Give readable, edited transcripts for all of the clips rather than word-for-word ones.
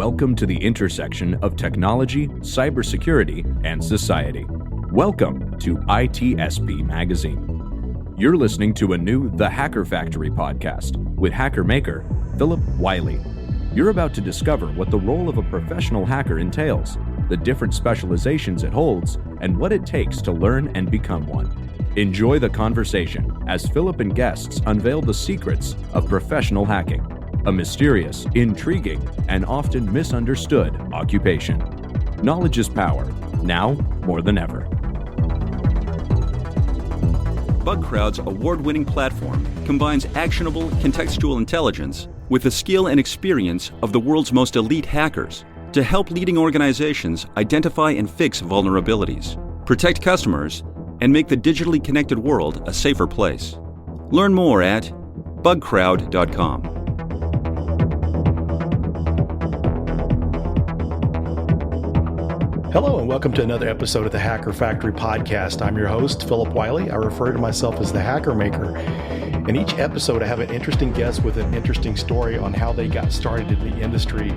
Welcome to the intersection of technology, cybersecurity, and society. Welcome to ITSP Magazine. You're listening to a new The Hacker Factory podcast with hacker maker Phillip Wylie. You're about to discover what the role of a professional hacker entails, the different specializations it holds, and what it takes to learn and become one. Enjoy the conversation as Phillip and guests unveil the secrets of professional hacking, a mysterious, intriguing, and often misunderstood occupation. Knowledge is power, now more than ever. BugCrowd's award-winning platform combines actionable contextual intelligence with the skill and experience of the world's most elite hackers to help leading organizations identify and fix vulnerabilities, protect customers, and make the digitally connected world a safer place. Learn more at bugcrowd.com. Hello and welcome to another episode of the Hacker Factory podcast. I'm your host, Phillip Wylie. I refer to myself as the Hacker Maker. In each episode, I have an interesting guest with an interesting story on how they got started in the industry.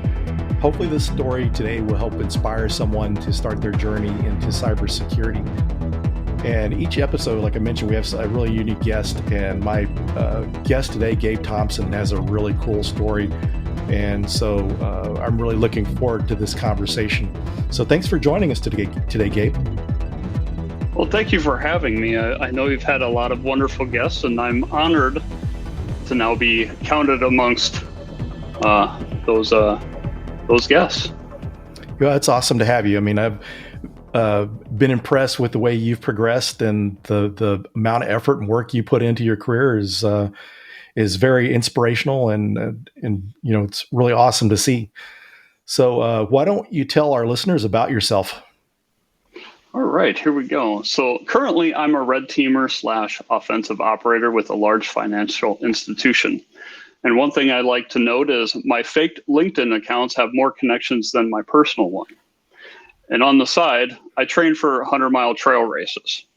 Hopefully this story today will help inspire someone to start their journey into cybersecurity. And each episode, like I mentioned, we have a really unique guest. And my guest today, Gabe Thompson, has a really cool story. And so I'm really looking forward to this conversation. So thanks for joining us today, Gabe. Well, thank you for having me. I know you've had a lot of wonderful guests, and I'm honored to now be counted amongst those guests. Yeah, it's awesome to have you. I mean, I've been impressed with the way you've progressed, and the amount of effort and work you put into your career is very inspirational, and you know, it's really awesome to see. So why don't you tell our listeners about yourself? All right, here we go. So currently I'm a red teamer / offensive operator with a large financial institution. And one thing I like to note is my fake LinkedIn accounts have more connections than my personal one. And on the side, I train for 100-mile trail races.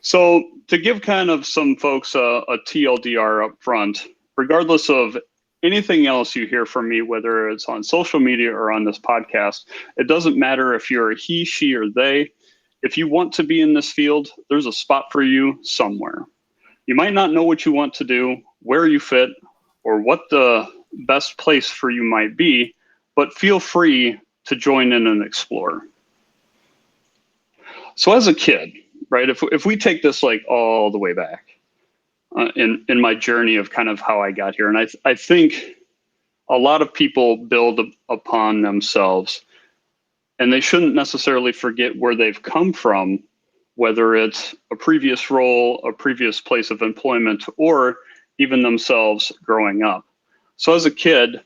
So to give kind of some folks a TLDR up front, regardless of anything else you hear from me, whether it's on social media or on this podcast, it doesn't matter if you're a he, she, or they. If you want to be in this field, there's a spot for you somewhere. You might not know what you want to do, where you fit, or what the best place for you might be, but feel free to join in and explore. So as a kid, right, if we take this like all the way back, in my journey of kind of how I got here. And I think a lot of people build upon themselves, and they shouldn't necessarily forget where they've come from, whether it's a previous role, a previous place of employment, or even themselves growing up. So as a kid,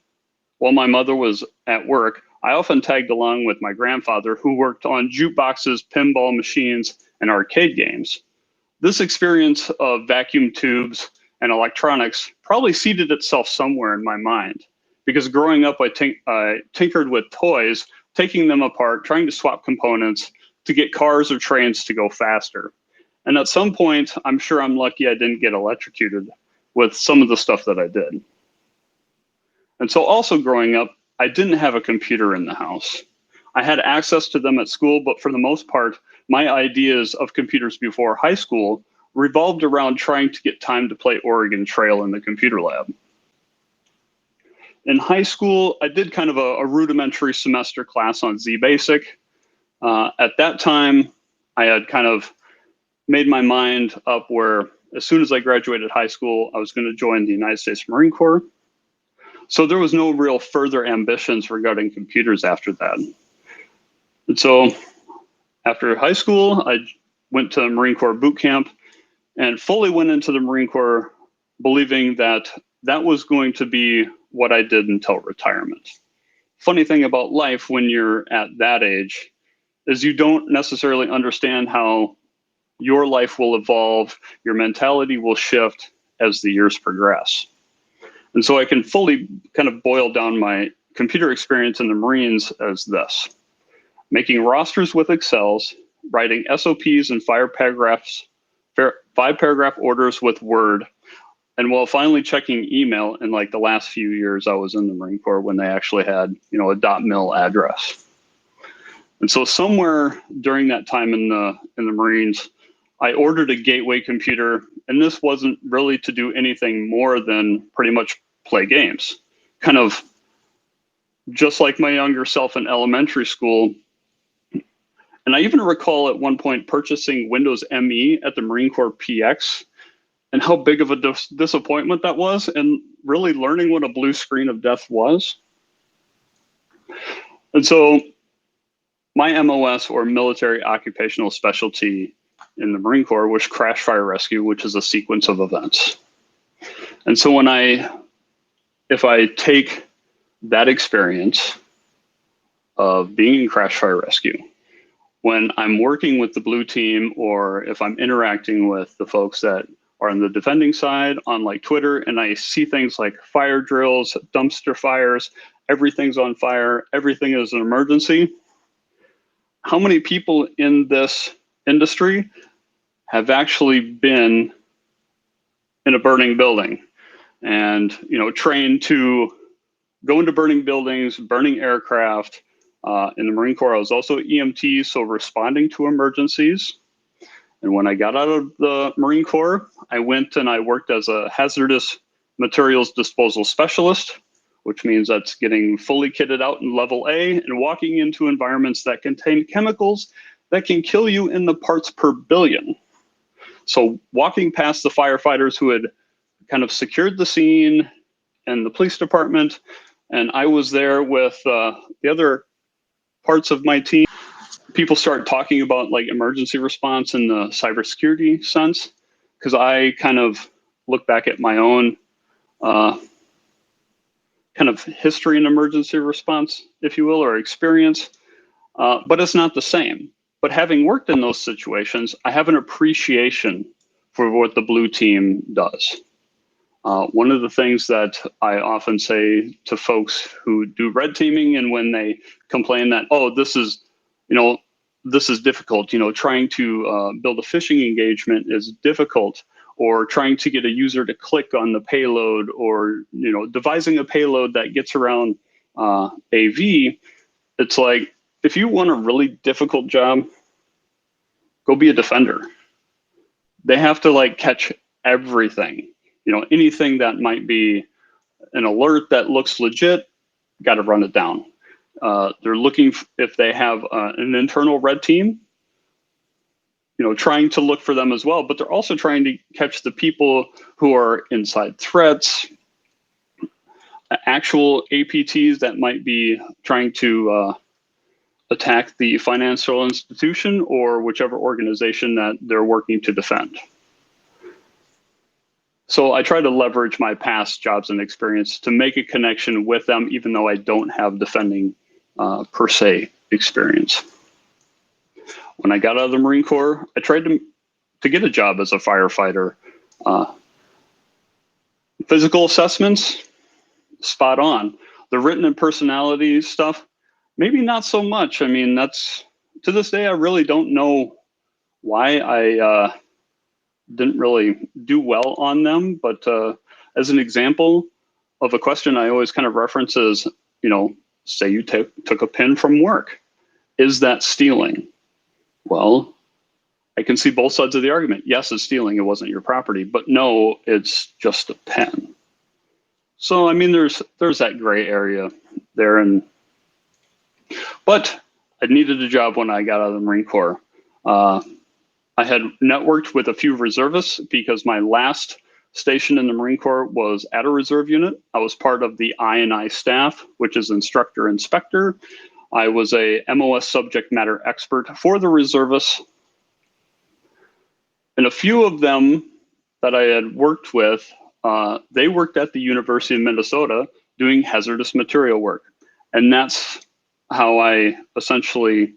while my mother was at work, I often tagged along with my grandfather, who worked on jukeboxes, pinball machines, and arcade games. This experience of vacuum tubes and electronics probably seeded itself somewhere in my mind, because growing up, I tinkered with toys, taking them apart, trying to swap components to get cars or trains to go faster. And at some point, I'm sure I'm lucky I didn't get electrocuted with some of the stuff that I did. And so also growing up, I didn't have a computer in the house. I had access to them at school, but for the most part, my ideas of computers before high school revolved around trying to get time to play Oregon Trail in the computer lab. In high school, I did kind of a rudimentary semester class on ZBasic. At that time, I had kind of made my mind up where as soon as I graduated high school, I was going to join the United States Marine Corps. So there was no real further ambitions regarding computers after that. And so after high school, I went to Marine Corps boot camp and fully went into the Marine Corps believing that that was going to be what I did until retirement. Funny thing about life when you're at that age is you don't necessarily understand how your life will evolve, your mentality will shift as the years progress. And so I can fully kind of boil down my computer experience in the Marines as this: making rosters with Excels, writing SOPs and 5-paragraph orders with Word, And while finally checking email in like the last few years I was in the Marine Corps, when they actually had, a .mil address. And so somewhere during that time in the Marines, I ordered a gateway computer, and this wasn't really to do anything more than pretty much play games. Kind of just like my younger self in elementary school. And I even recall at one point purchasing Windows ME at the Marine Corps PX, and how big of a disappointment that was, and really learning what a blue screen of death was. And so my MOS, or military occupational specialty in the Marine Corps, was crash fire rescue, which is a sequence of events. And so if I take that experience of being in crash fire rescue, when I'm working with the blue team, or if I'm interacting with the folks that are on the defending side on like Twitter, and I see things like fire drills, dumpster fires, everything's on fire, everything is an emergency. How many people in this industry have actually been in a burning building and, trained to go into burning buildings, burning aircraft? In the Marine Corps, I was also EMT, so responding to emergencies. And when I got out of the Marine Corps, I went and I worked as a hazardous materials disposal specialist, which means that's getting fully kitted out in level A and walking into environments that contain chemicals that can kill you in the parts per billion. So walking past the firefighters who had kind of secured the scene and the police department, and I was there with the other parts of my team, people start talking about like emergency response in the cybersecurity sense, because I kind of look back at my own kind of history in emergency response, if you will, or experience, but it's not the same. But having worked in those situations, I have an appreciation for what the blue team does. One of the things that I often say to folks who do red teaming, and when they complain that, this is difficult, trying to build a phishing engagement is difficult, or trying to get a user to click on the payload, or, devising a payload that gets around AV, it's like, if you want a really difficult job, go be a defender. They have to like catch everything. Anything that might be an alert that looks legit, got to run it down. They're looking if they have an internal red team, trying to look for them as well, but they're also trying to catch the people who are inside threats, actual APTs that might be trying to attack the financial institution or whichever organization that they're working to defend. So I try to leverage my past jobs and experience to make a connection with them, even though I don't have defending per se experience. When I got out of the Marine Corps, I tried to get a job as a firefighter. Physical assessments, spot on. The written and personality stuff, maybe not so much. I mean, to this day, I really don't know why I didn't really do well on them. But as an example of a question I always kind of reference is, say you took a pin from work. Is that stealing? Well, I can see both sides of the argument. Yes, it's stealing. It wasn't your property. But no, it's just a pen. So, I mean, there's that gray area there. But I needed a job when I got out of the Marine Corps. I had networked with a few reservists because my last station in the Marine Corps was at a reserve unit. I was part of the I&I staff, which is instructor inspector. I was a MOS subject matter expert for the reservists. And a few of them that I had worked with, they worked at the University of Minnesota doing hazardous material work. And that's how I essentially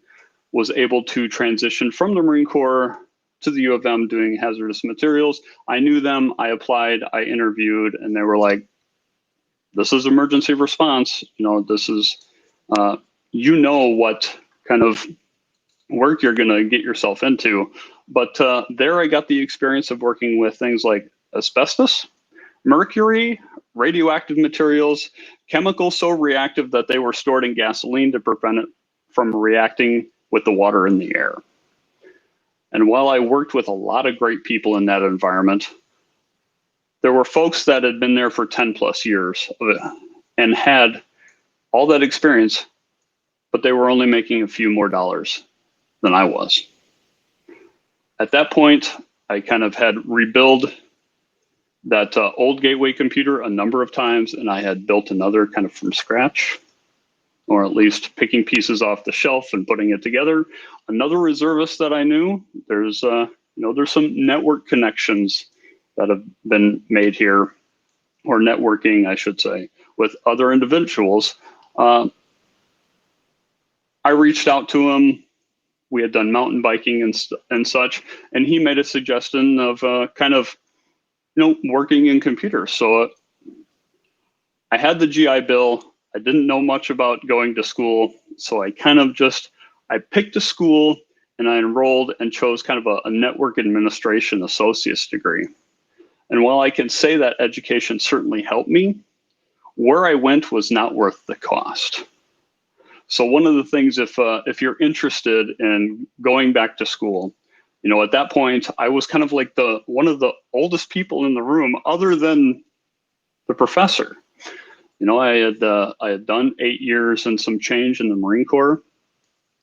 was able to transition from the Marine Corps to the U of M doing hazardous materials. I knew them, I applied, I interviewed, and they were like, this is emergency response. This is, what kind of work you're gonna get yourself into. But there I got the experience of working with things like asbestos, mercury, radioactive materials, chemicals so reactive that they were stored in gasoline to prevent it from reacting with the water in the air. And while I worked with a lot of great people in that environment, there were folks that had been there for 10 plus years and had all that experience, but they were only making a few more dollars than I was. At that point, I kind of had rebuild that old gateway computer a number of times, and I had built another kind of from scratch, or at least picking pieces off the shelf and putting it together. Another reservist that I knew, there's some network connections that have been made here, or networking, I should say, with other individuals. I reached out to him. We had done mountain biking and such, and he made a suggestion of working in computers. So I had the GI Bill. I didn't know much about going to school, so I picked a school and I enrolled and chose kind of a network administration associate's degree. And while I can say that education certainly helped me, where I went was not worth the cost. So one of the things, if you're interested in going back to school, at that point, I was kind of like one of the oldest people in the room, other than the professor. I had done 8 years and some change in the Marine Corps,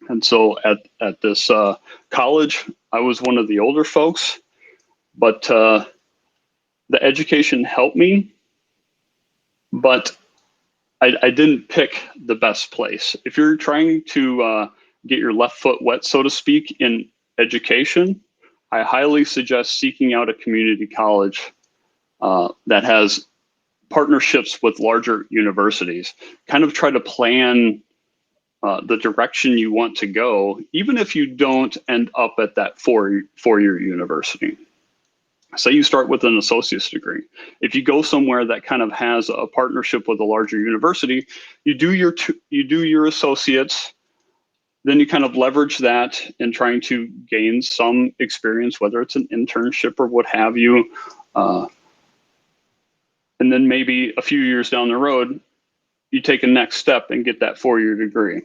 and so at this college, I was one of the older folks, but the education helped me, but I didn't pick the best place. If you're trying to get your left foot wet, so to speak, in education, I highly suggest seeking out a community college that has partnerships with larger universities. Kind of try to plan the direction you want to go, even if you don't end up at that four-year university. Say you start with an associate's degree. If you go somewhere that kind of has a partnership with a larger university, you do your associates, then you kind of leverage that in trying to gain some experience, whether it's an internship or what have you. And then maybe a few years down the road, you take a next step and get that 4-year degree.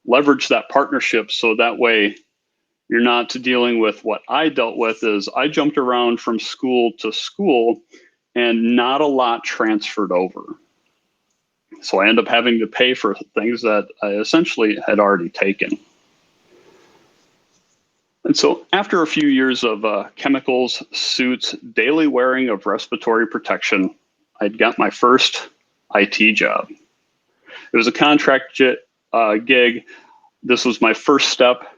Leverage that partnership so that way you're not dealing with what I dealt with. Is I jumped around from school to school and not a lot transferred over. So I end up having to pay for things that I essentially had already taken. And so after a few years of chemicals, suits, daily wearing of respiratory protection, I'd got my first IT job. It was a contract gig. This was my first step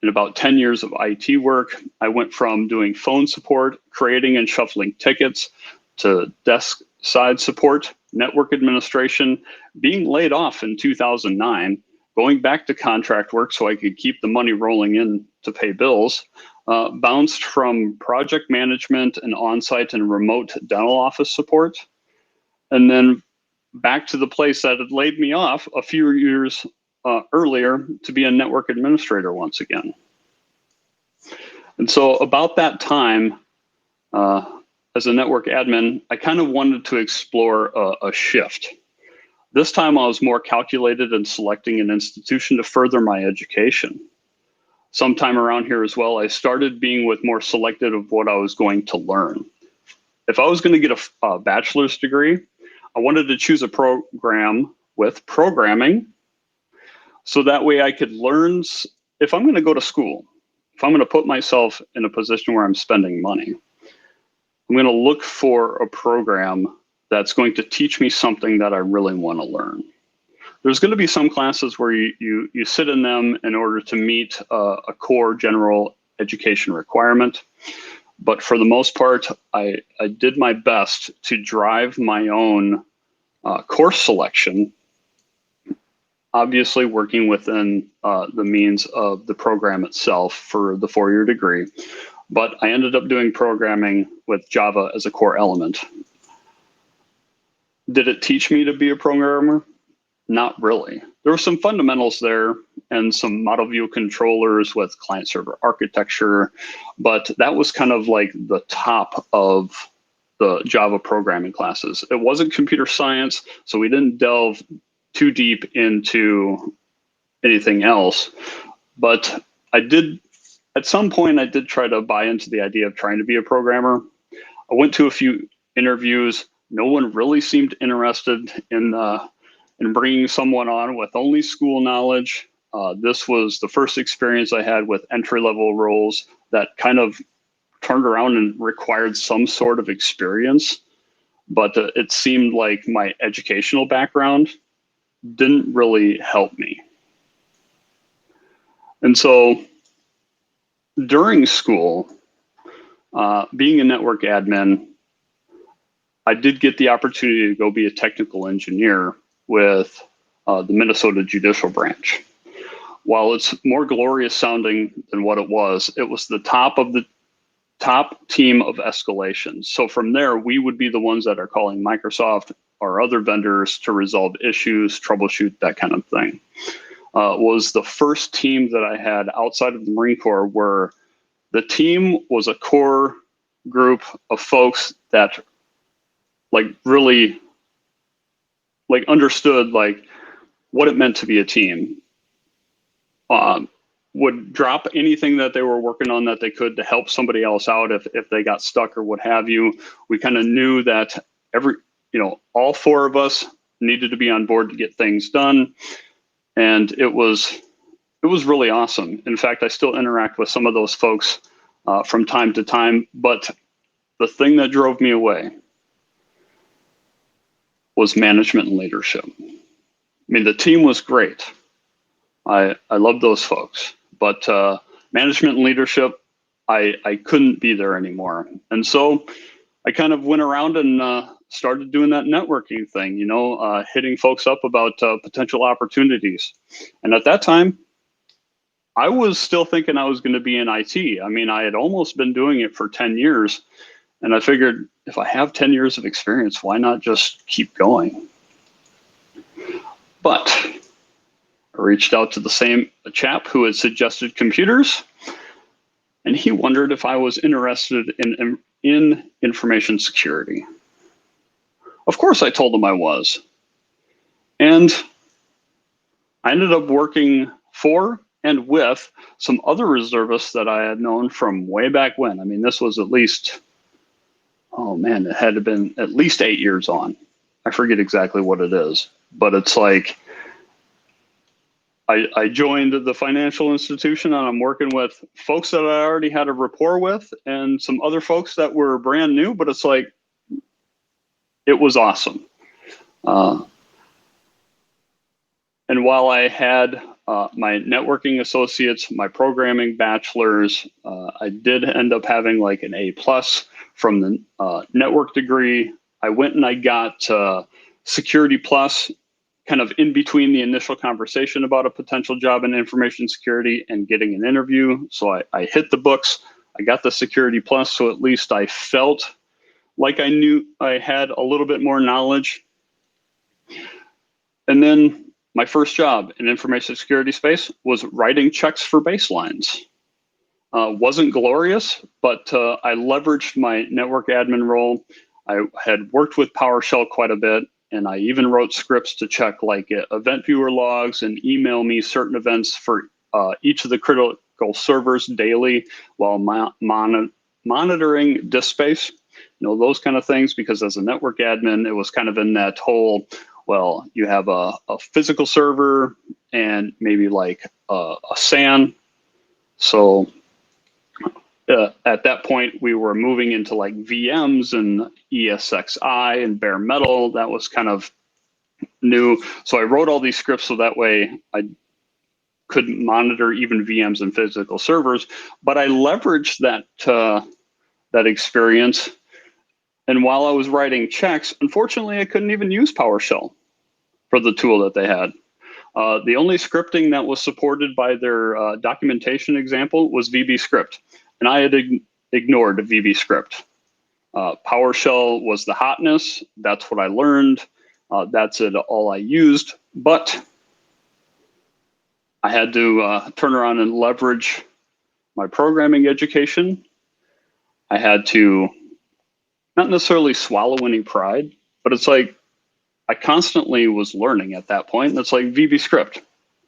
in about 10 years of IT work. I went from doing phone support, creating and shuffling tickets, to desk side support, network administration, being laid off in 2009, going back to contract work so I could keep the money rolling in to pay bills, bounced from project management and on-site and remote dental office support, and then back to the place that had laid me off a few years earlier to be a network administrator once again. And so about that time, as a network admin, I kind of wanted to explore a shift. This time I was more calculated in selecting an institution to further my education. Sometime around here as well, I started being more selective of what I was going to learn. If I was going to get a bachelor's degree, I wanted to choose a program with programming, so that way I could learn. If I'm going to go to school, if I'm going to put myself in a position where I'm spending money, I'm going to look for a program that's going to teach me something that I really want to learn. There's going to be some classes where you sit in them in order to meet a core general education requirement. But for the most part, I did my best to drive my own course selection, obviously working within the means of the program itself for the 4-year degree. But I ended up doing programming with Java as a core element. Did it teach me to be a programmer? Not really. There were some fundamentals there and some model view controllers with client server architecture, but that was kind of like the top of the Java programming classes. It wasn't computer science, so we didn't delve too deep into anything else. But at some point, I did try to buy into the idea of trying to be a programmer. I went to a few interviews. No one really seemed interested in bringing someone on with only school knowledge. This was the first experience I had with entry-level roles that kind of turned around and required some sort of experience, but it seemed like my educational background didn't really help me. And so during school, being a network admin, I did get the opportunity to go be a technical engineer with the Minnesota Judicial Branch. While it's more glorious sounding than what it was the top team of escalation. So from there, we would be the ones that are calling Microsoft or other vendors to resolve issues, troubleshoot, that kind of thing. Was the first team that I had outside of the Marine Corps where the team was a core group of folks that really understood what it meant to be a team. Would drop anything that they were working on that they could to help somebody else out if they got stuck or what have you. We kind of knew that all four of us needed to be on board to get things done. And it was really awesome. In fact, I still interact with some of those folks from time to time. But the thing that drove me away was management and leadership. I mean, the team was great. I love those folks, but management and leadership, I couldn't be there anymore. And so I kind of went around and started doing that networking thing, hitting folks up about potential opportunities. And at that time, I was still thinking I was going to be in IT. I mean, I had almost been doing it for 10 years. And I figured if I have 10 years of experience, why not just keep going? But I reached out to the same chap who had suggested computers, and he wondered if I was interested in information security. Of course, I told him I was. And I ended up working for and with some other reservists that I had known from way back when. I mean, this was at least, it had to been at least 8 years on. I forget exactly what it is, but it's like, I joined the financial institution and I'm working with folks that I already had a rapport with and some other folks that were brand new, but it's like, it was awesome. And while I had my networking associates, my programming bachelor's, I did end up having like an A+ from the network degree. I went and I got Security Plus, kind of in between the initial conversation about a potential job in information security and getting an interview. So I hit the books, I got the Security Plus, so at least I felt like I knew I had a little bit more knowledge. And then my first job in information security space was writing checks for baselines. Wasn't glorious, but I leveraged my network admin role. I had worked with PowerShell quite a bit, and I even wrote scripts to check like event viewer logs and email me certain events for each of the critical servers daily while monitoring disk space, those kind of things, because as a network admin, it was kind of in that whole, well, you have a physical server and maybe like a SAN. So at that point, we were moving into like VMs and ESXi and bare metal. That was kind of new. So I wrote all these scripts so that way I could monitor even VMs and physical servers. But I leveraged that experience. And while I was writing checks, unfortunately, I couldn't even use PowerShell for the tool that they had. The only scripting that was supported by their documentation example was VBScript. And I had ignored VBScript. PowerShell was the hotness. That's what I learned. That's all I used. But I had to turn around and leverage my programming education. I had to not necessarily swallow any pride, but it's like I constantly was learning at that point. And it's like VB script,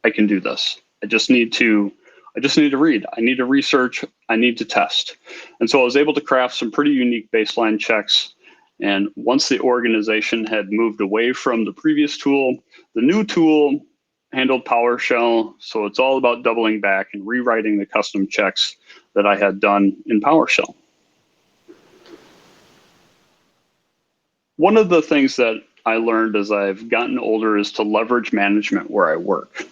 I can do this. I just need to read. I need to research. I need to test. And so I was able to craft some pretty unique baseline checks. And once the organization had moved away from the previous tool, the new tool handled PowerShell. So it's all about doubling back and rewriting the custom checks that I had done in PowerShell. One of the things that I learned as I've gotten older is to leverage management where I work.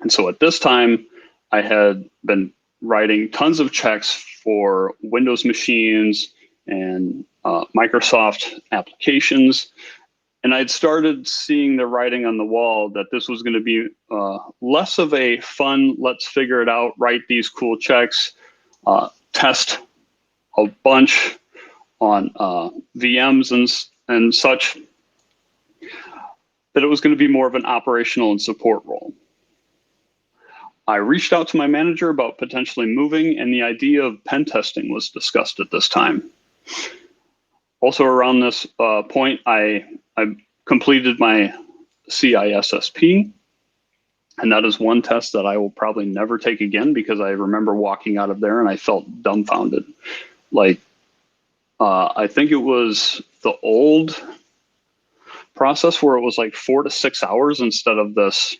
And so at this time, I had been writing tons of checks for Windows machines and Microsoft applications. And I'd started seeing the writing on the wall that this was going to be less of a fun, let's figure it out, write these cool checks, test a bunch on VMs and such, that it was going to be more of an operational and support role. I reached out to my manager about potentially moving, and the idea of pen testing was discussed at this time. Also around this point, I completed my CISSP, and that is one test that I will probably never take again because I remember walking out of there and I felt dumbfounded. Like, I think it was the old process where it was like 4 to 6 hours instead of this.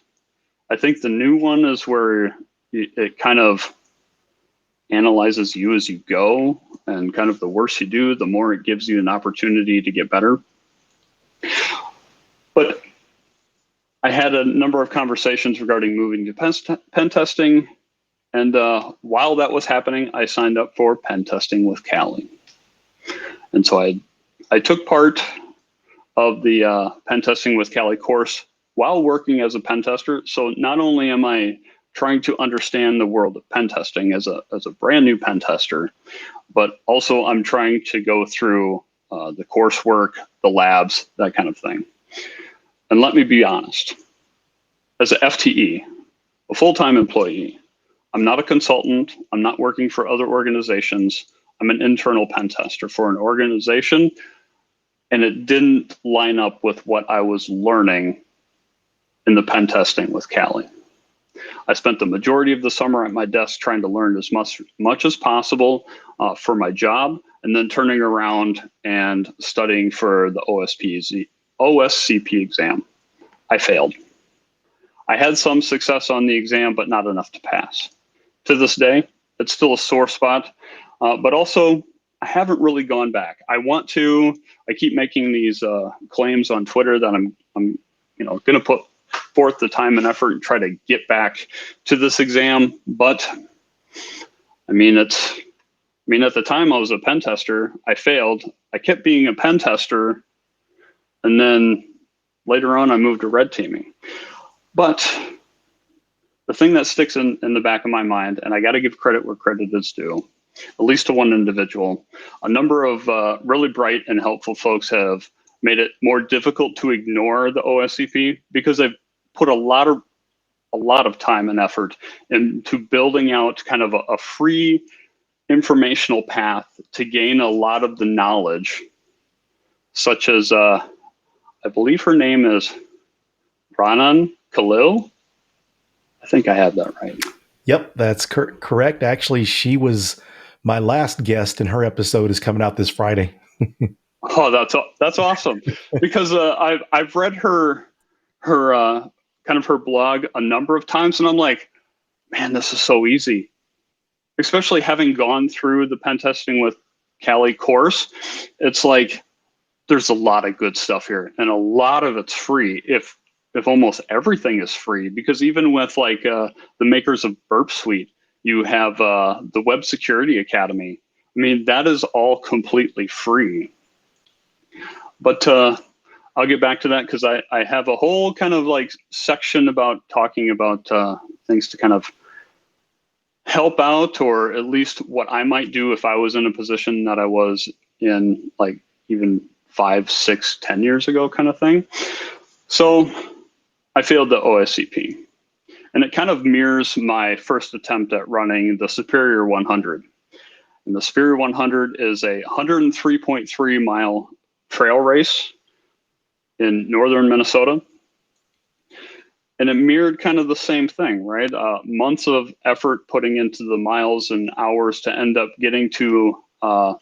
I think the new one is where it kind of analyzes you as you go, and kind of the worse you do, the more it gives you an opportunity to get better. But I had a number of conversations regarding moving to pen testing. And while that was happening, I signed up for pen testing with Cali. And so I took part of the pen testing with Cali course while working as a pen tester. So not only am I trying to understand the world of pen testing as a brand new pen tester, but also I'm trying to go through the coursework, the labs, that kind of thing. And let me be honest, as a FTE, a full-time employee, I'm not a consultant. I'm not working for other organizations. I'm an internal pen tester for an organization, and it didn't line up with what I was learning in the pen testing with Cali. I spent the majority of the summer at my desk trying to learn as much as possible for my job, and then turning around and studying for the OSCP exam. I failed. I had some success on the exam, but not enough to pass. To this day, it's still a sore spot, but also I haven't really gone back. I keep making these claims on Twitter that I'm going to put forth the time and effort and try to get back to this exam. But at the time I was a pen tester, I failed. I kept being a pen tester, and then later on I moved to red teaming. But the thing that sticks in the back of my mind, and I got to give credit where credit is due, at least to one individual, a number of really bright and helpful folks have made it more difficult to ignore the OSCP because they've put a lot of time and effort into building out kind of a free informational path to gain a lot of the knowledge, such as I believe her name is Ranan Khalil. I think I have that right. Yep, that's correct. Actually, she was my last guest, and her episode is coming out this Friday. Oh, that's awesome. Because I've read her kind of her blog a number of times, and I'm like, man, this is so easy. Especially having gone through the pen testing with Cali course, it's like there's a lot of good stuff here, and a lot of it's free. If almost everything is free, because even with like the makers of Burp Suite, you have the Web Security Academy. I mean, that is all completely free. But I'll get back to that because I have a whole kind of like section about talking about things to kind of help out, or at least what I might do if I was in a position that I was in like even 5, 6, 10 years ago kind of thing. So I failed the OSCP, and it kind of mirrors my first attempt at running the Superior 100. And the Superior 100 is a 103.3 mile trail race in northern Minnesota. And it mirrored kind of the same thing, right? Months of effort putting into the miles and hours to end up getting to, I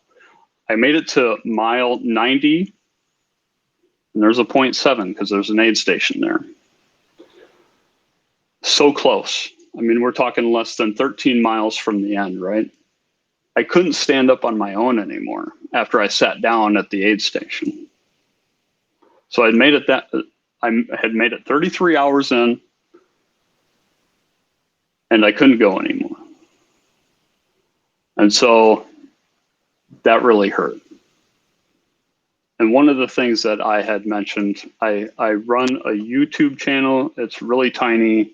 made it to mile 90, and there's a 0.7 because there's an aid station there. So close. I mean, we're talking less than 13 miles from the end, right? I couldn't stand up on my own anymore after I sat down at the aid station. So I had made it 33 hours in, and I couldn't go anymore. And so that really hurt. And one of the things that I had mentioned, I run a YouTube channel. It's really tiny.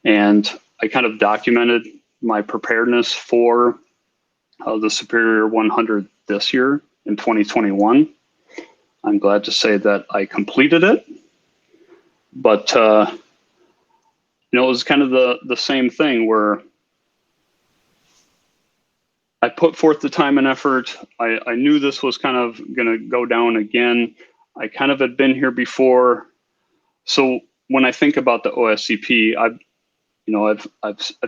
And I kind of documented my preparedness for the Superior 100 this year in 2021. I'm glad to say that I completed it. But, it was kind of the same thing where I put forth the time and effort. I knew this was kind of going to go down again. I kind of had been here before. So when I think about the OSCP, I've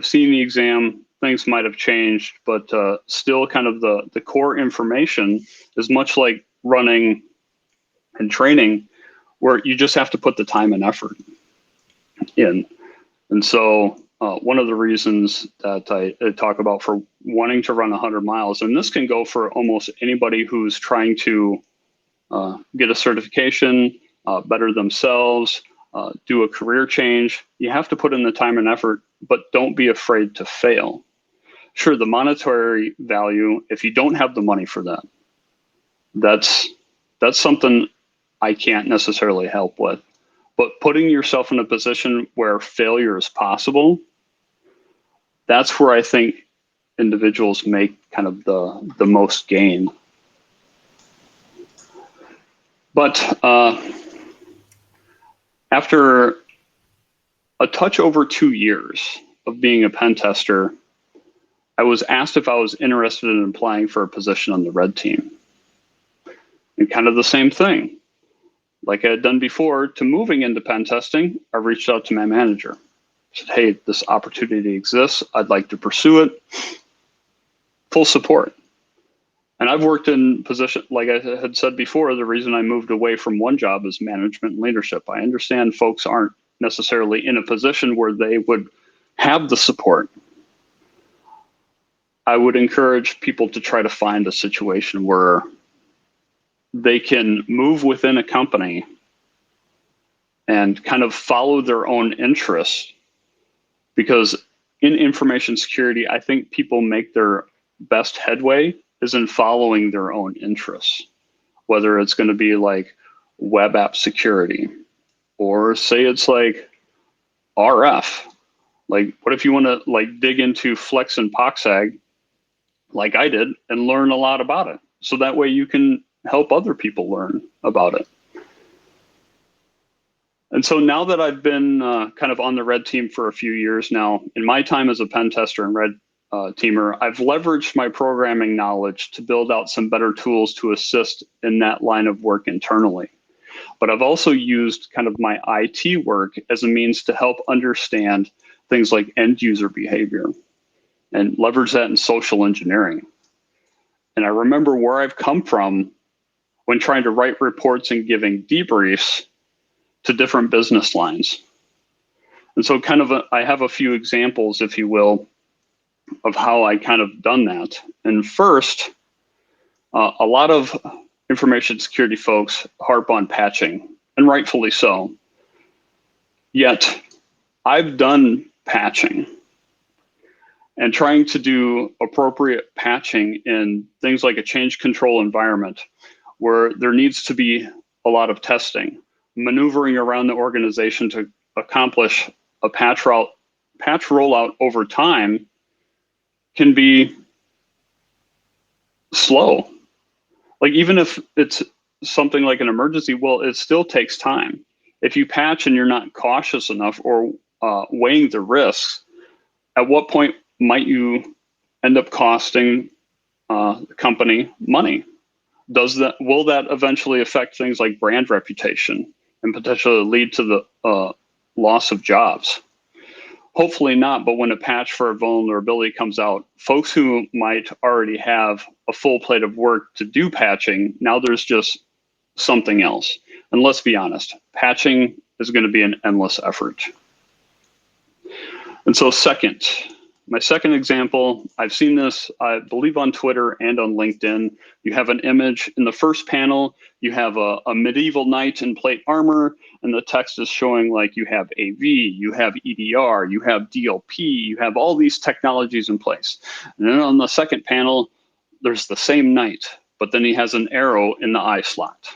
seen the exam. Things might have changed, but still kind of the core information is much like running and training, where you just have to put the time and effort in. And so one of the reasons that I talk about for wanting to run 100 miles, and this can go for almost anybody who's trying to get a certification, better themselves, do a career change. You have to put in the time and effort, but don't be afraid to fail. Sure, the monetary value, if you don't have the money for that, that's something I can't necessarily help with. But putting yourself in a position where failure is possible, that's where I think individuals make kind of the most gain. But after a touch over 2 years of being a pen tester, I was asked if I was interested in applying for a position on the red team. And kind of the same thing. Like I had done before, to moving into pen testing, I reached out to my manager. I said, hey, this opportunity exists. I'd like to pursue it. Full support. And I've worked in position, like I had said before, the reason I moved away from one job is management and leadership. I understand folks aren't necessarily in a position where they would have the support. I would encourage people to try to find a situation where they can move within a company and kind of follow their own interests. Because in information security, I think people make their best headway is in following their own interests, whether it's going to be like web app security, or say it's like RF. Like, what if you want to like dig into Flex and POXAG like I did and learn a lot about it? So that way you can help other people learn about it. And so now that I've been kind of on the red team for a few years now, in my time as a pen tester and red teamer, I've leveraged my programming knowledge to build out some better tools to assist in that line of work internally. But I've also used kind of my IT work as a means to help understand things like end user behavior and leverage that in social engineering. And I remember where I've come from when trying to write reports and giving debriefs to different business lines. And so kind of I have a few examples, if you will, of how I kind of done that. And first, a lot of information security folks harp on patching, and rightfully so. Yet I've done patching and trying to do appropriate patching in things like a change control environment where there needs to be a lot of testing, maneuvering around the organization to accomplish a patch rollout over time can be slow. Like, even if it's something like an emergency, well, it still takes time. If you patch and you're not cautious enough or weighing the risks, at what point might you end up costing the company money? Will that eventually affect things like brand reputation and potentially lead to the loss of jobs? Hopefully not, but when a patch for a vulnerability comes out, folks who might already have a full plate of work to do patching, now there's just something else. And let's be honest, patching is going to be an endless effort. And so my second example, I've seen this, I believe, on Twitter and on LinkedIn. You have an image in the first panel, you have a medieval knight in plate armor, and the text is showing like you have AV, you have EDR, you have DLP, you have all these technologies in place. And then on the second panel, there's the same knight, but then he has an arrow in the eye slot.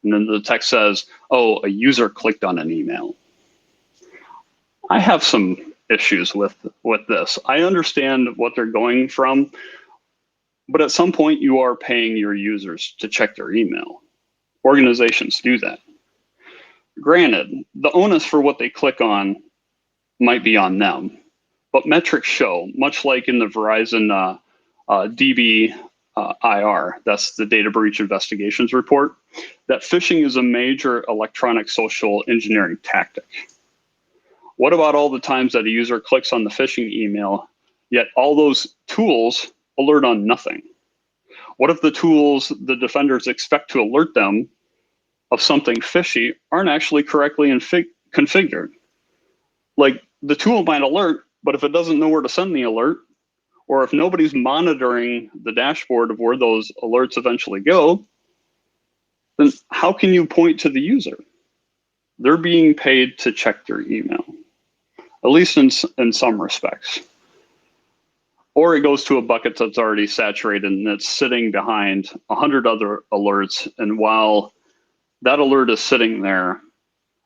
And then the text says, oh, a user clicked on an email. I have some issues with this. I understand what they're going from, but at some point you are paying your users to check their email. Organizations do that. Granted, the onus for what they click on might be on them, but metrics show, much like in the Verizon DB IR, that's the data breach investigations report, that phishing is a major electronic social engineering tactic. What about all the times that a user clicks on the phishing email, yet all those tools alert on nothing? What if the tools the defenders expect to alert them of something fishy aren't actually correctly configured? Like, the tool might alert, but if it doesn't know where to send the alert, or if nobody's monitoring the dashboard of where those alerts eventually go, then how can you point to the user? They're being paid to check their email, at least in some respects. Or it goes to a bucket that's already saturated and it's sitting behind 100 other alerts. And while that alert is sitting there,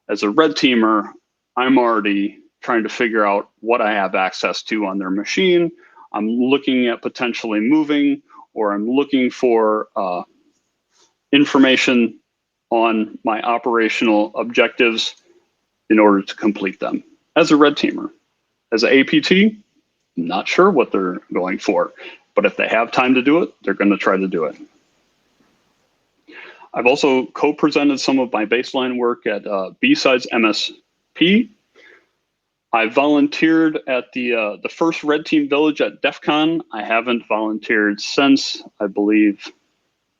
as a red teamer, I'm already trying to figure out what I have access to on their machine. I'm looking at potentially moving, or I'm looking for information on my operational objectives in order to complete them. As a red teamer, as an APT, I'm not sure what they're going for, but if they have time to do it, they're going to try to do it. I've also co-presented some of my baseline work at B-Sides MSP. I volunteered at the first Red Team Village at DEF CON. I haven't volunteered since, I believe,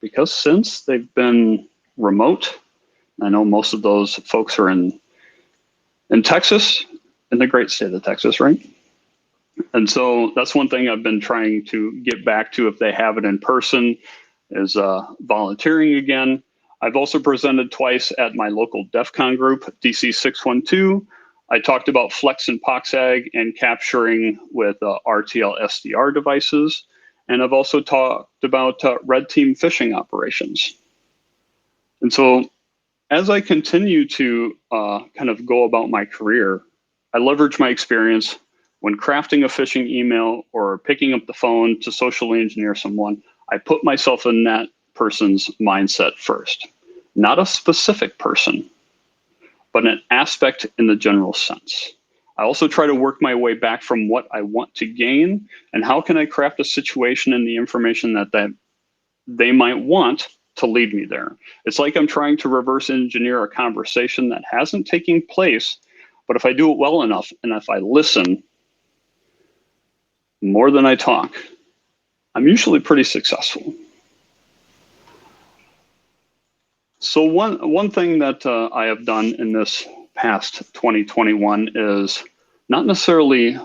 because since they've been remote. I know most of those folks are in Texas, in the great state of Texas, right? And so that's one thing I've been trying to get back to, if they have it in person, is volunteering again. I've also presented twice at my local DEF CON group, DC 612. I talked about Flex and POXAG and capturing with RTL SDR devices. And I've also talked about red team phishing operations. And so as I continue to kind of go about my career, I leverage my experience when crafting a phishing email or picking up the phone to socially engineer someone. I put myself in that person's mindset first, not a specific person, but an aspect in the general sense. I also try to work my way back from what I want to gain and how can I craft a situation and the information that they might want to lead me there. It's like I'm trying to reverse engineer a conversation that hasn't taken place, but if I do it well enough and if I listen more than I talk, I'm usually pretty successful. So one thing that I have done in this past 2021 is not necessarily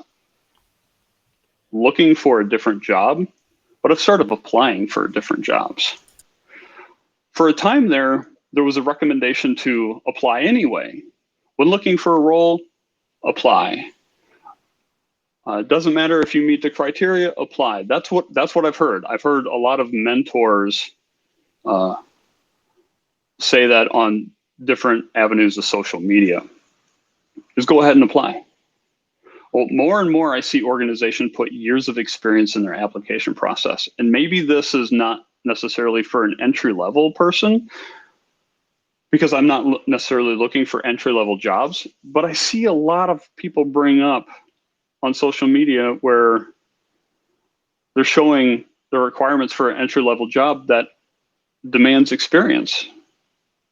looking for a different job, but I've started applying for different jobs. For a time there was a recommendation to apply anyway. When looking for a role, apply. It doesn't matter if you meet the criteria, apply. That's what I've heard. I've heard a lot of mentors say that on different avenues of social media. Just go ahead and apply. Well, more and more I see organizations put years of experience in their application process. And maybe this is not necessarily for an entry-level person, because I'm not necessarily looking for entry-level jobs, but I see a lot of people bring up on social media where they're showing the requirements for an entry-level job that demands experience.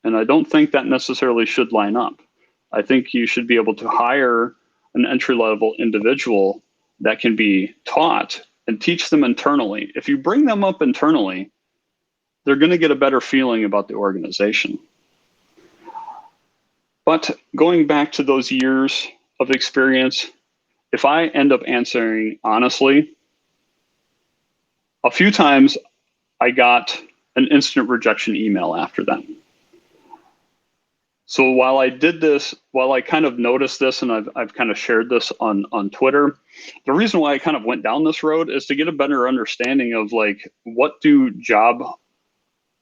And I don't think that necessarily should line up. I think you should be able to hire an entry-level individual that can be taught and teach them internally. If you bring them up internally, they're going to get a better feeling about the organization. But going back to those years of experience, if I end up answering honestly, a few times I got an instant rejection email after that. So while I did this, while I kind of noticed this, and I've kind of shared this on Twitter, the reason why I kind of went down this road is to get a better understanding of like, what do job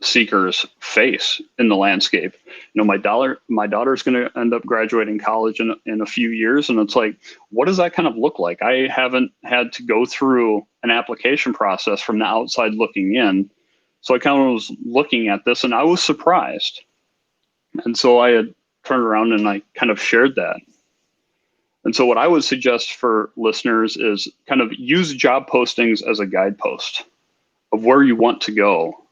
seekers face in the landscape? You know, my daughter's going to end up graduating college in a few years, and it's like, what does that kind of look like? I haven't had to go through an application process from the outside looking in. So I kind of was looking at this and I was surprised. And so I had turned around and I kind of shared that. And so what I would suggest for listeners is kind of use job postings as a guidepost of where you want to go.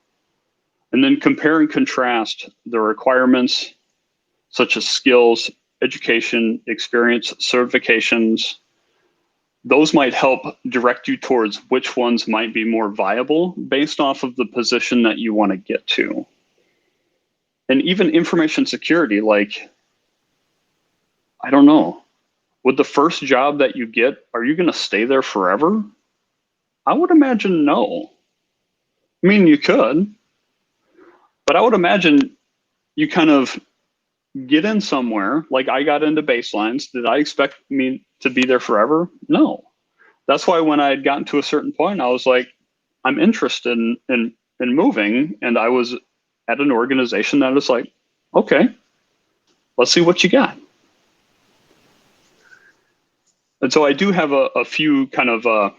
And then compare and contrast the requirements such as skills, education, experience, certifications. Those might help direct you towards which ones might be more viable based off of the position that you want to get to. And even information security, like, I don't know, with the first job that you get, are you going to stay there forever? I would imagine no. I mean, you could, but I would imagine you kind of get in somewhere, like I got into baselines. Did I expect me to be there forever? No. That's why when I had gotten to a certain point, I was like, I'm interested in moving. And I was at an organization that was like, okay, let's see what you got. And so I do have a few kind of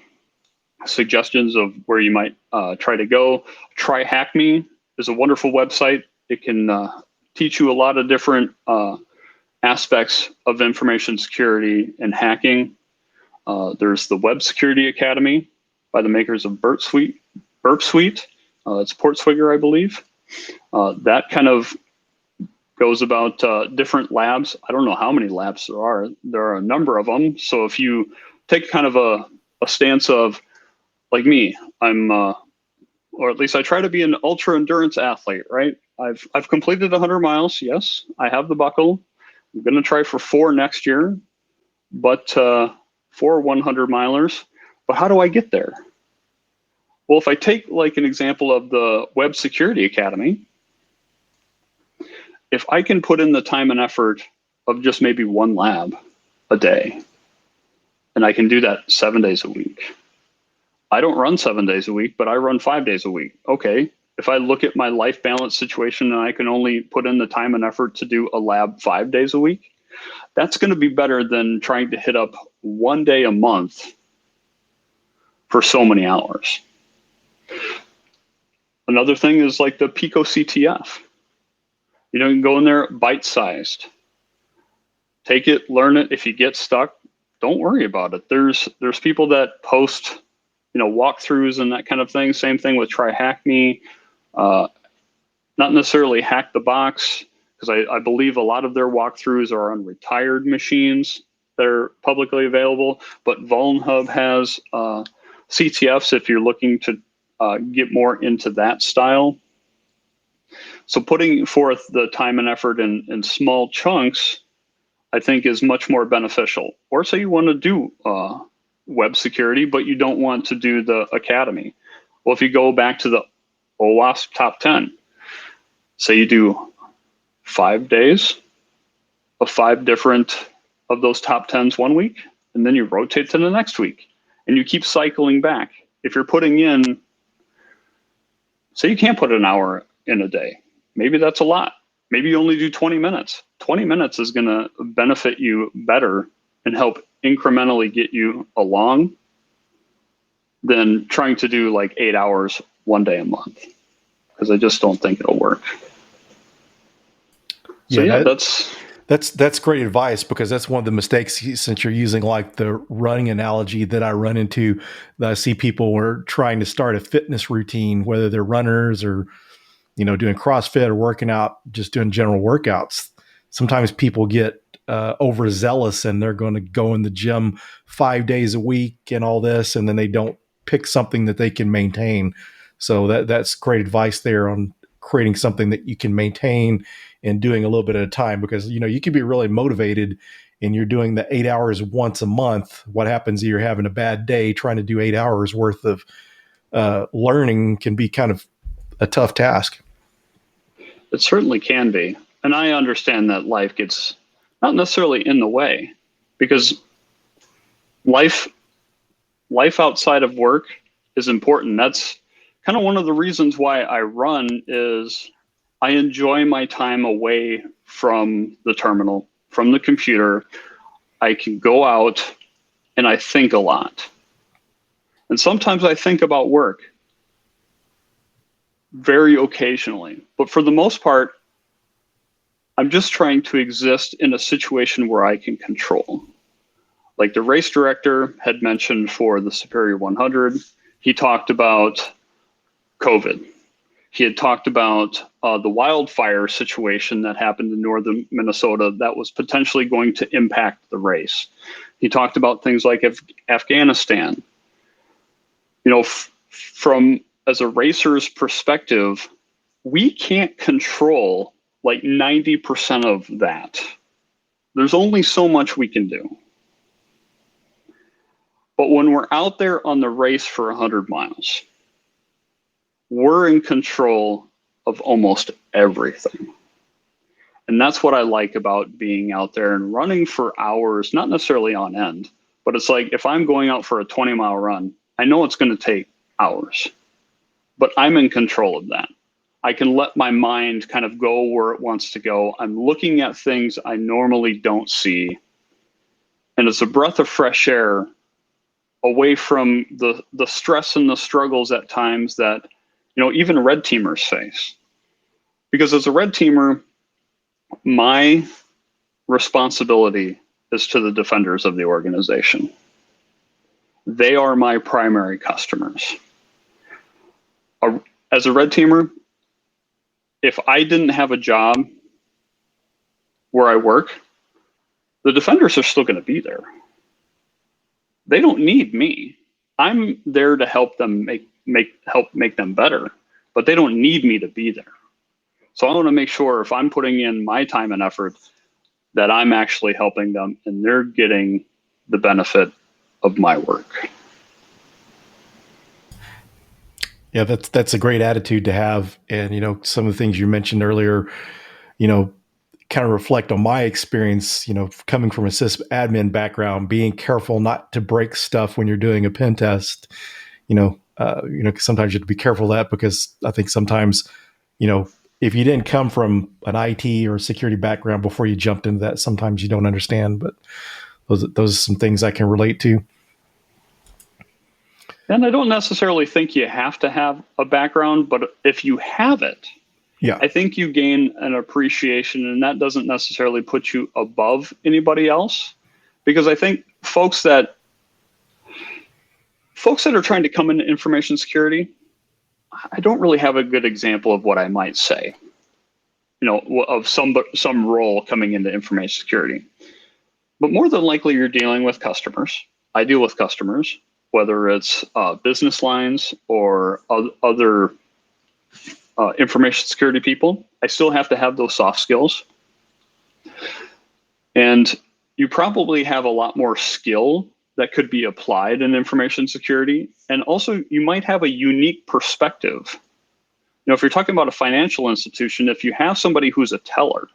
suggestions of where you might try to go. Try Hack Me is a wonderful website. It can teach you a lot of different aspects of information security and hacking. There's the Web Security Academy by the makers of Burp Suite. It's Portswigger, I believe. That kind of goes about different labs. I don't know how many labs there are. There are a number of them. So if you take kind of a stance of, like me, I'm, or at least I try to be an ultra endurance athlete, right? I've completed 100 miles. Yes, I have the buckle. I'm going to try for 4 next year, but 4 100 milers. But how do I get there? Well, if I take like an example of the Web Security Academy, if I can put in the time and effort of just maybe 1 lab a day, and I can do that 7 days a week. I don't run 7 days a week, but I run 5 days a week. Okay, if I look at my life balance situation and I can only put in the time and effort to do a lab 5 days a week, that's going to be better than trying to hit up 1 day a month for so many hours. Another thing is like the Pico CTF. You know, you can go in there bite-sized. Take it, learn it. If you get stuck, don't worry about it. There's people that post, you know, walkthroughs and that kind of thing. Same thing with Try Hack Me. Not necessarily Hack the Box, because I believe a lot of their walkthroughs are on retired machines that are publicly available. But VulnHub has CTFs if you're looking to get more into that style. So putting forth the time and effort in small chunks, I think, is much more beneficial. Or say you want to do web security, but you don't want to do the academy. Well, if you go back to the OWASP top 10, say you do 5 days of 5 different of those top 10s 1 week, and then you rotate to the next week, and you keep cycling back. If you're putting in, say you can't put an hour in a day, maybe that's a lot. Maybe you only do 20 minutes. 20 minutes is going to benefit you better and help incrementally get you along than trying to do like 8 hours 1 day a month, because I just don't think it'll work. So yeah, That's great advice, because that's one of the mistakes, since you're using like the running analogy, that I run into. That I see people are trying to start a fitness routine, whether they're runners or, doing CrossFit or working out, just doing general workouts. Sometimes people get overzealous, and they're going to go in the gym 5 days a week and all this, and then they don't pick something that they can maintain. So that's great advice there on creating something that you can maintain and doing a little bit at a time, because you can be really motivated and you're doing the 8 hours once a month. What happens if you're having a bad day? Trying to do 8 hours worth of learning can be kind of a tough task. It certainly can be. And I understand that life gets not necessarily in the way, because life outside of work is important. That's kind of one of the reasons why I run, is I enjoy my time away from the terminal, from the computer. I can go out and I think a lot. And sometimes I think about work, very occasionally. But for the most part, I'm just trying to exist in a situation where I can control. Like the race director had mentioned for the Superior 100, he talked about COVID. He had talked about the wildfire situation that happened in northern Minnesota that was potentially going to impact the race. He talked about things like Afghanistan. From as a racer's perspective, we can't control like 90% of that. There's only so much we can do. But when we're out there on the race for 100 miles, we're in control of almost everything. And that's what I like about being out there and running for hours, not necessarily on end, but it's like if I'm going out for a 20-mile run, I know it's going to take hours, but I'm in control of that. I can let my mind kind of go where it wants to go. I'm looking at things I normally don't see. And it's a breath of fresh air away from the stress and the struggles at times that, even red teamers face. Because as a red teamer, my responsibility is to the defenders of the organization. They are my primary customers. As a red teamer, if I didn't have a job where I work, the defenders are still going to be there. They don't need me. I'm there to help them help make them better, but they don't need me to be there. So I want to make sure if I'm putting in my time and effort that I'm actually helping them and they're getting the benefit of my work. Yeah, that's a great attitude to have. And, some of the things you mentioned earlier, kind of reflect on my experience, coming from a sysadmin background, being careful not to break stuff when you're doing a pen test. Sometimes you have to be careful of that, because I think sometimes, if you didn't come from an IT or security background before you jumped into that, sometimes you don't understand. But those are some things I can relate to. And I don't necessarily think you have to have a background, but if you have it, I think you gain an appreciation, and that doesn't necessarily put you above anybody else. Because I think folks that are trying to come into information security, I don't really have a good example of what I might say, of some role coming into information security. But more than likely, you're dealing with customers. I deal with customers, whether it's business lines or other information security people. I still have to have those soft skills. And you probably have a lot more skill that could be applied in information security. And also, you might have a unique perspective. If you're talking about a financial institution, if you have somebody who's a teller,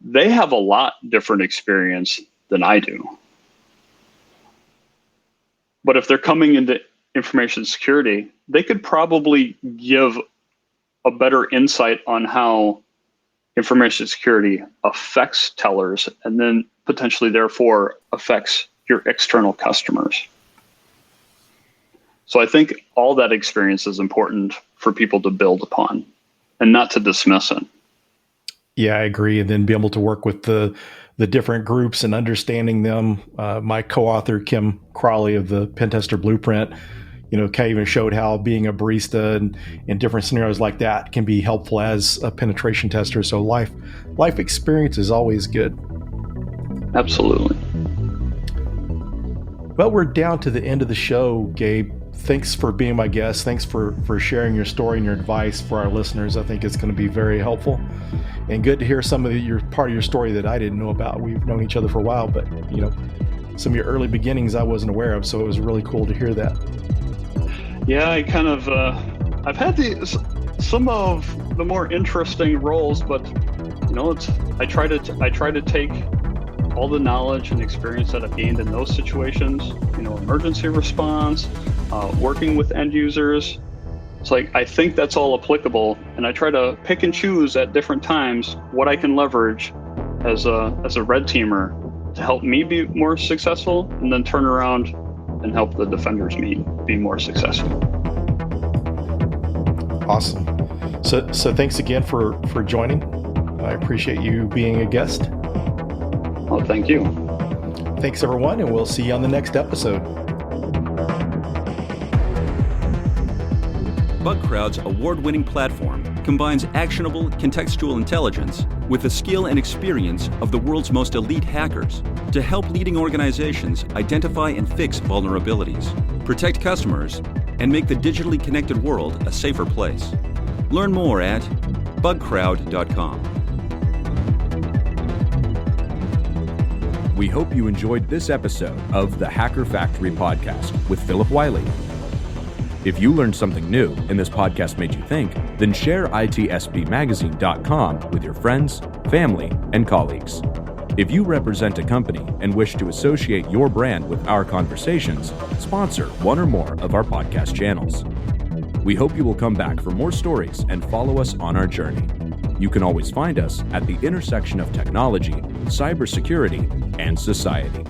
they have a lot different experience than I do. But if they're coming into information security, they could probably give a better insight on how information security affects tellers and then potentially therefore affects your external customers. So I think all that experience is important for people to build upon and not to dismiss it. Yeah, I agree. And then be able to work with the different groups and understanding them. My co-author, Kim Crawley of the Pentester Blueprint, kind of even showed how being a barista and in different scenarios like that can be helpful as a penetration tester. So life experience is always good. Absolutely. Well, we're down to the end of the show, Gabe. Thanks for being my guest. Thanks for sharing your story and your advice for our listeners. I think it's going to be very helpful and good to hear some of your part of your story that I didn't know about. We've known each other for a while, but some of your early beginnings I wasn't aware of. So it was really cool to hear that. Yeah, I kind of, I've had some of the more interesting roles, but I try to take all the knowledge and experience that I've gained in those situations, emergency response, working with end users. It's like, I think that's all applicable, and I try to pick and choose at different times what I can leverage as a red teamer to help me be more successful, and then turn around and help the defenders be more successful. Awesome. So thanks again for joining. I appreciate you being a guest. Oh, thank you. Thanks, everyone, and we'll see you on the next episode. BugCrowd's award-winning platform combines actionable contextual intelligence with the skill and experience of the world's most elite hackers to help leading organizations identify and fix vulnerabilities, protect customers, and make the digitally connected world a safer place. Learn more at bugcrowd.com. We hope you enjoyed this episode of the Hacker Factory podcast with Phillip Wylie. If you learned something new and this podcast made you think, then share itspmagazine.com with your friends, family, and colleagues. If you represent a company and wish to associate your brand with our conversations, sponsor one or more of our podcast channels. We hope you will come back for more stories and follow us on our journey. You can always find us at the intersection of technology, cybersecurity, and society.